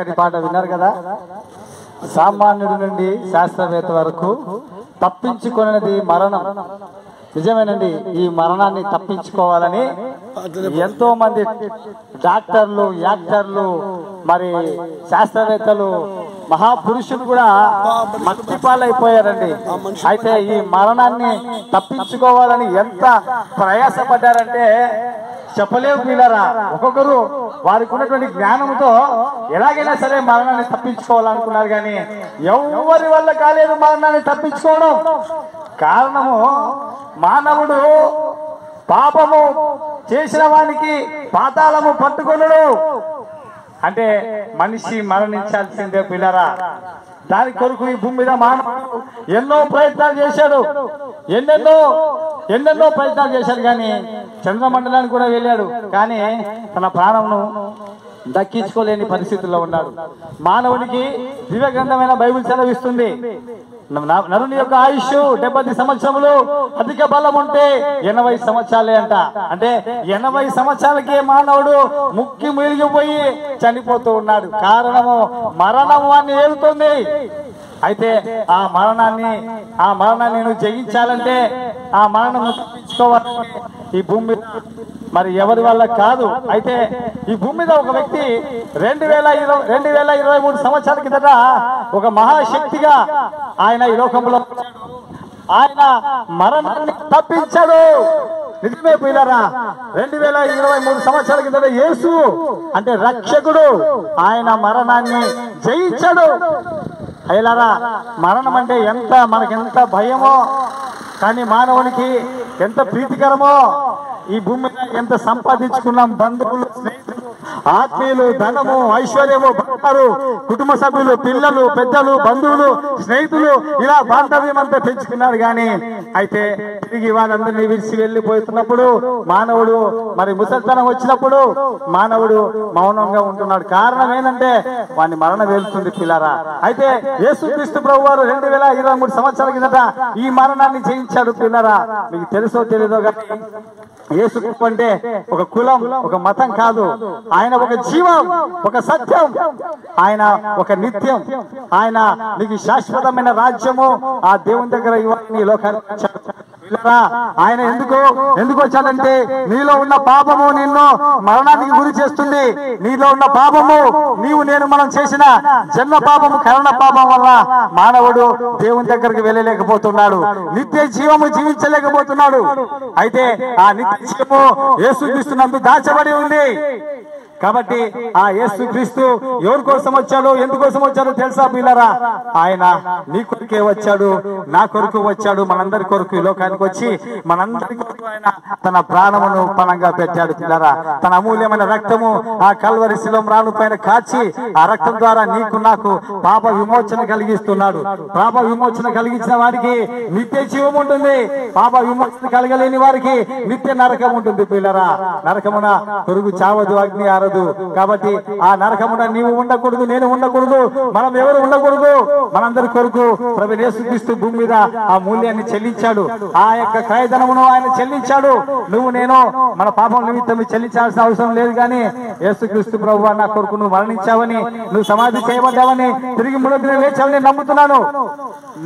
చక్కటి పాట విన్నారు కదా. సామాన్యుడి నుండి శాస్త్రవేత్త వరకు తప్పించుకున్నది మరణం. నిజమేనండి. ఈ మరణాన్ని తప్పించుకోవాలని ఎంతో మంది డాక్టర్లు, యాక్టర్లు, మరి శాస్త్రవేత్తలు, మహాపురుషులు కూడా మట్టిపాలైపోయారండి. అయితే ఈ మరణాన్ని తప్పించుకోవాలని ఎంత ప్రయాసపడ్డారంటే చెప్పలేవు పిల్లరా. ఒక్కొక్కరు వారికి ఉన్నటువంటి జ్ఞానంతో ఎలాగైనా సరే మరణాన్ని తప్పించుకోవాలనుకున్నారు, కానీ ఎవరి వల్ల కాలేదు మరణాన్ని తప్పించుకోవడం. కారణము మానవుడు పాపము చేసిన వానికి పాతాళము పట్టుకొనడు. అంటే మనిషి మరణించాల్సిందే పిల్లరా. దాని కొరకు ఈ భూమి మీద మానవుడు ఎన్నో ప్రయత్నాలు చేశాడు, ఎన్నెన్నో ప్రయత్నాలు చేశాడు. కానీ చంద్రమండలానికి కూడా వెళ్ళాడు, కానీ తన ప్రాణమును దక్కించుకోలేని పరిస్థితుల్లో ఉన్నాడు. మానవునికి దివ్య గ్రంథమైన బైబిల్ సెలవిస్తుంది, నరుని యొక్క ఆయుష్ 70 సంవత్సరములు, అధిక బలం ఉంటే 80 సంవత్సరాలే అంట. అంటే 80 సంవత్సరాలకే మానవుడు ముక్కి మునిగిపోయి చనిపోతూ ఉన్నాడు. కారణము మరణము అని ఏలుతుంది. అయితే ఆ మరణాన్ని నువ్వు జయించాలంటే, ఆ మరణం తప్పించుకోవాలంటే ఈ భూమి మీద మరి ఎవరి వల్ల కాదు. అయితే ఈ భూమి మీద ఒక వ్యక్తి 2023 సంవత్సరాల కిందట ఒక మహాశక్తిగా ఆయన ఈ లోకంలో ఆయన మరణాన్ని తప్పించాడు. నిజమే పిల్లరా. 2023 సంవత్సరాల కిందట యేసు అంటే రక్షకుడు, ఆయన మరణాన్ని జయించాడు. అయ్యలారా, మరణం అంటే మనకెంత భయమో, కానీ మానవునికి ఎంత ప్రీతికరమో. ఈ భూమి మీద ఎంత సంపాదించుకున్నాం, బంధువులు, స్నేహితులు, ఆత్మీయులు, ధనము, ఐశ్వర్యము, బంగారు, కుటుంబ సభ్యులు, పిల్లలు, పెద్దలు, బంధువులు, స్నేహితులు, ఇలా బాంధవ్యం అంతా పెంచుకున్నారు. కానీ అయితే తిరిగి వాళ్ళందరినీ విడిచి వెళ్ళిపోతున్నప్పుడు మానవుడు మరి ముసలితనం వచ్చినప్పుడు మానవుడు మౌనంగా ఉంటున్నాడు. కారణం ఏంటంటే వాడిని మరణం వెళ్తుంది పిల్లరా. అయితే యేసుక్రీస్తు ప్రభు వారు 2023 సంవత్సరాల కిందట ఈ మరణాన్ని జయించాడు పిల్లరా. మీకు తెలుసో తెలీదో కానీ యేసు అంటే ఒక కులం, ఒక మతం కాదు. ఆయన ఒక జీవం, ఒక సత్యం, ఆయన ఒక నిత్యం. ఆయన నీకు శాశ్వతమైన రాజ్యము ఆ దేవుని దగ్గర ఇవ్వాలని లోకానికి ఆయన ఎందుకు వచ్చాడంటే, నీలో ఉన్న పాపము నిన్ను మరణానికి గురి చేస్తుంది. నీలో ఉన్న పాపము మనం చేసిన జన్మ పాపము, కరణ పాపం వల్ల మానవుడు దేవుని దగ్గరికి వెళ్ళలేకపోతున్నాడు, నిత్య జీవము జీవించలేకపోతున్నాడు. అయితే ఆ నిత్య జీవము యేసుక్రీస్తు నందు దాచబడి ఉంది. కాబట్టి ఆ యేసుక్రీస్తు ఎవరి కోసం వచ్చాడు, ఎందుకోసం వచ్చాడో తెలుసా పిల్లరా? ఆయన నీ కొరకే వచ్చాడు, నా కొరకు వచ్చాడు, మనందరి కొరకు ఈ లోకానికి వచ్చి మనందరి కొరకు ఆయన తన ప్రాణమును పణంగా పెట్టాడు పిల్లరా. తన అమూల్యమైన రక్తము ఆ కల్వరి శిలువ రాను పైన కాచి ఆ రక్తం ద్వారా నీకు నాకు పాప విమోచన కలిగిస్తున్నాడు. పాప విమోచన కలిగించిన వారికి నిత్య జీవం ఉంటుంది, పాప విమోచన కలగలేని వారికి నిత్య నరకం ఉంటుంది పిల్లరా. నరకమున కొరుగు చావదు, అగ్ని ఆరదు. కాబట్టి ఆ నరకమున నీవు ఉండకూడదు, నేను ఉండకూడదు, మనం ఎవరు ఉండకూడదు. మనందరి కొరకు ప్రభువైన యేసుక్రీస్తు భూమి మీద ఆ మూల్యాన్ని చెల్లించాడు, ఆ యొక్క క్రయధనమును ఆయన చెల్లించాడు. నేను మన పాపం నిమిత్తం చెల్లించాల్సిన అవసరం లేదు. కానీ యేసుక్రీస్తు ప్రభువా నా కొరకు నువ్వు మరణించావని, నువ్వు సమాధి చేయబడ్డావని, తిరిగి మూడో దినం లేచావని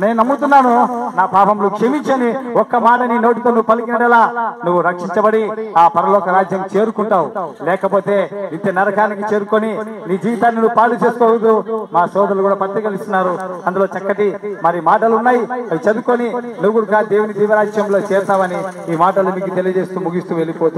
నేను నమ్ముతున్నాను. నా పాపములు క్షమించని ఒక్క మాట నీ నోటితో నువ్వు పలికినలా నువ్వు రక్షించబడి ఆ పరలోక రాజ్యం చేరుకుంటావు. లేకపోతే నిత్య నరకానికి చేరుకొని నీ జీవితాన్ని నువ్వు పాడు చేసుకోవద్దు. మా సోదరులు కూడా పత్రికలు ఇస్తున్నారు, అందులో చక్కటి మరి మాటలు ఉన్నాయి. అవి చదువుకొని నువ్వు కూడా దేవుని దీవరాజ్యంలో చేరతావని ఈ మాటలు మీకు తెలియజేస్తూ ముగిస్తూ వెళ్ళిపోతూ